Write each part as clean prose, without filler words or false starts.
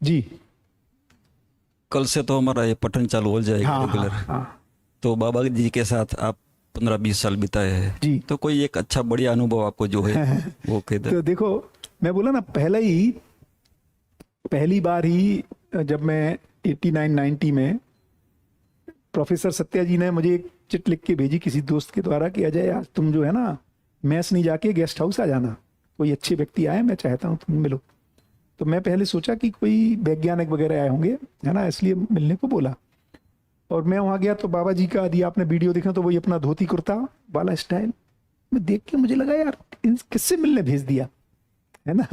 जी। कल से तो हमारा ये पठन चालू हो जाएगा हाँ रेगुलर। हाँ। तो बाबा जी के साथ आप 15-20 साल बिताए हैं, जी। तो कोई एक अच्छा बढ़िया अनुभव आपको जो है वो कह दे। तो देखो, मैं बोला ना, पहली बार ही जब मैं 89-90 में, प्रोफेसर सत्या जी ने मुझे एक चिट लिख के भेजी किसी दोस्त के द्वारा कि अजय आज तुम जो है ना मैस नहीं जाके गेस्ट हाउस आ जाना, कोई अच्छे व्यक्ति आए, मैं चाहता हूँ तुम मिलो। तो मैं पहले सोचा कि कोई वैज्ञानिक वगैरह आए होंगे, है ना, इसलिए मिलने को बोला। और मैं वहाँ गया तो बाबा जी का यदि आपने वीडियो देखा तो वही अपना धोती कुर्ता वाला स्टाइल, मैं देख के मुझे लगा यार किससे मिलने भेज दिया, है ना,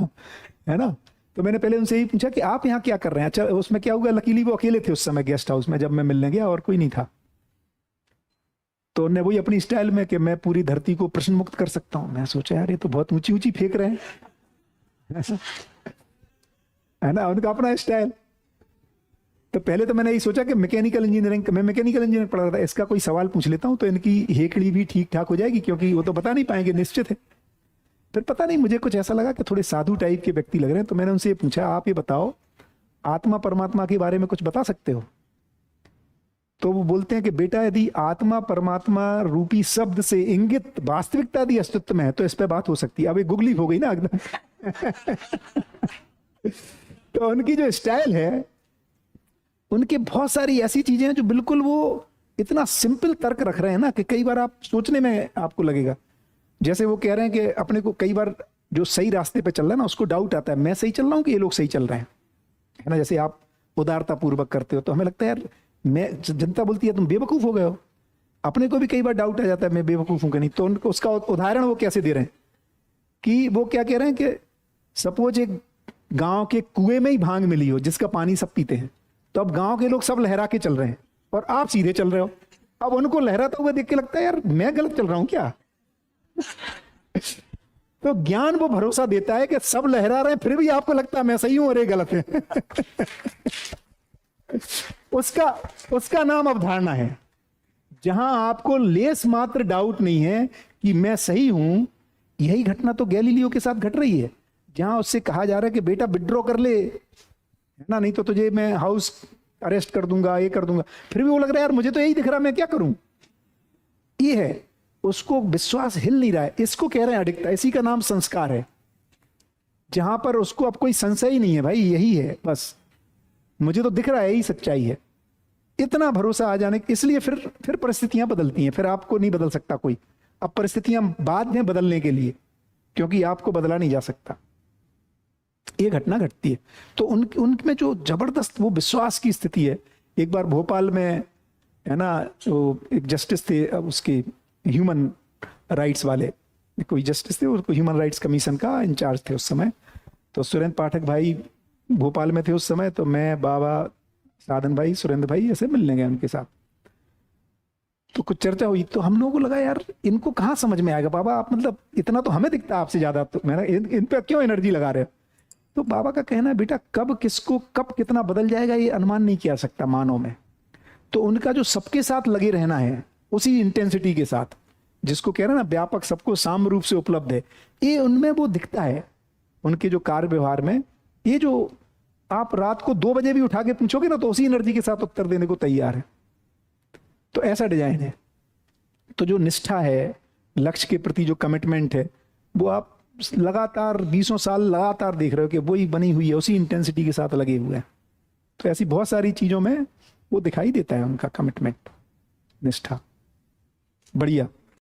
है ना। तो मैंने पहले उनसे यही पूछा कि आप यहाँ क्या कर रहे हैं। अच्छा, उसमें क्या हुआ, लकीली वो अकेले थे उस समय गेस्ट हाउस में जब मैं मिलने गया, और कोई नहीं था। तो उन्होंने वही अपनी स्टाइल में कि मैं पूरी धरती को प्रश्न मुक्त कर सकता हूँ। मैं सोचा यार ये तो बहुत ऊंची ऊंची फेंक रहे हैं, है ना, उनका अपना स्टाइल। तो पहले तो मैंने यही सोचा कि मैकेनिकल इंजीनियरिंग, मैं मैकेनिकल इंजीनियरिंग पढ़ रहा था, इसका कोई सवाल पूछ लेता हूँ तो इनकी हेकड़ी भी ठीक ठाक हो जाएगी, क्योंकि वो तो बता नहीं पाएंगे, निश्चित है। फिर पता नहीं मुझे कुछ ऐसा लगा कि थोड़े साधु टाइप के व्यक्ति लग रहे हैं, तो मैंने उनसे ये पूछा, आप ये बताओ आत्मा परमात्मा के बारे में कुछ बता सकते हो। तो वो बोलते हैं कि बेटा यदि आत्मा परमात्मा रूपी शब्द से इंगित वास्तविकता यदि अस्तित्व में है तो इस पे बात हो सकती है। अब ये गुगली हो गई ना एकदम। तो उनकी जो स्टाइल है, उनके बहुत सारी ऐसी चीजें हैं जो बिल्कुल वो इतना सिंपल तर्क रख रहे हैं ना कि कई बार आप सोचने में आपको लगेगा। जैसे वो कह रहे हैं कि अपने को कई बार जो सही रास्ते पे चल रहा है ना उसको डाउट आता है, मैं सही चल रहा हूँ कि ये लोग सही चल रहे हैं, है ना। जैसे आप उदारता पूर्वक करते हो तो हमें लगता है यार, मैं, जनता बोलती है तुम बेवकूफ हो गए हो, अपने को भी कई बार डाउट आ जाता है मैं बेवकूफ हूं कि नहीं। तो उनको उसका उदाहरण वो कैसे दे रहे हैं कि वो क्या कह रहे हैं कि सपोज एक गांव के कुएं में ही भांग मिली हो जिसका पानी सब पीते हैं, तो अब गांव के लोग सब लहरा के चल रहे हैं और आप सीधे चल रहे हो। अब उनको लहराता हुआ देख के लगता है यार मैं गलत चल रहा हूं क्या। तो ज्ञान वो भरोसा देता है कि सब लहरा रहे हैं फिर भी आपको लगता है मैं सही हूं और ये गलत है। उसका नाम अवधारणा है। जहां आपको लेस मात्र डाउट नहीं है कि मैं सही हूं। यही घटना तो गैलीलियो के साथ घट रही है, जहां उससे कहा जा रहा है कि बेटा विड्रॉ कर ले, है ना, नहीं तो तुझे मैं हाउस अरेस्ट कर दूंगा, ये कर दूंगा। फिर भी वो लग रहा है यार मुझे तो यही दिख रहा, मैं क्या करूं। ये है, उसको विश्वास हिल नहीं रहा है। इसको कह रहे हैं अडिगता, इसी का नाम संस्कार है। जहां पर उसको अब कोई संशय ही नहीं है, भाई यही है बस, मुझे तो दिख रहा है यही सच्चाई है। इतना भरोसा आ जाने, इसलिए फिर परिस्थितियां बदलती हैं, फिर आपको नहीं बदल सकता कोई। अब परिस्थितियां बाध्य हैं बदलने के लिए, क्योंकि आपको बदला नहीं जा सकता। ये घटना घटती है। तो उनमें जो जबरदस्त वो विश्वास की स्थिति है। एक बार भोपाल में, है ना, जो एक जस्टिस थे, अब उसके ह्यूमन राइट्स वाले, कोई जस्टिस थे, उसको ह्यूमन राइट्स कमीशन का इंचार्ज थे उस समय। तो सुरेंद्र पाठक भाई भोपाल में थे उस समय, तो मैं, बाबा, साधन भाई, सुरेंद्र भाई ऐसे मिलने गए उनके साथ। तो कुछ चर्चा हुई तो हम लोगों को लगा यार इनको कहाँ समझ में आएगा बाबा, आप मतलब इतना तो हमें दिखता है आपसे ज्यादा, तो मैंने इन पे क्यों एनर्जी लगा रहे हो। तो बाबा का कहना है बेटा कब किसको कब कितना बदल जाएगा ये अनुमान नहीं किया सकता मानव में। तो उनका जो सबके साथ लगे रहना है उसी इंटेंसिटी के साथ, जिसको कह रहे हैं ना व्यापक, सबको साम रूप से उपलब्ध है, ये उनमें वो दिखता है उनके जो कार्य व्यवहार में। ये जो आप रात को 2 बजे भी उठा के पूछोगे ना तो उसी एनर्जी के साथ उत्तर देने को तैयार है। तो ऐसा डिजाइन है। तो जो निष्ठा है, लक्ष्य के प्रति जो कमिटमेंट है, वो आप लगातार 20 साल लगातार देख रहे हो कि वही बनी हुई है, उसी इंटेंसिटी के साथ लगे हुए हैं। तो ऐसी बहुत सारी चीजों में वो दिखाई देता है उनका कमिटमेंट, निष्ठा। बढ़िया।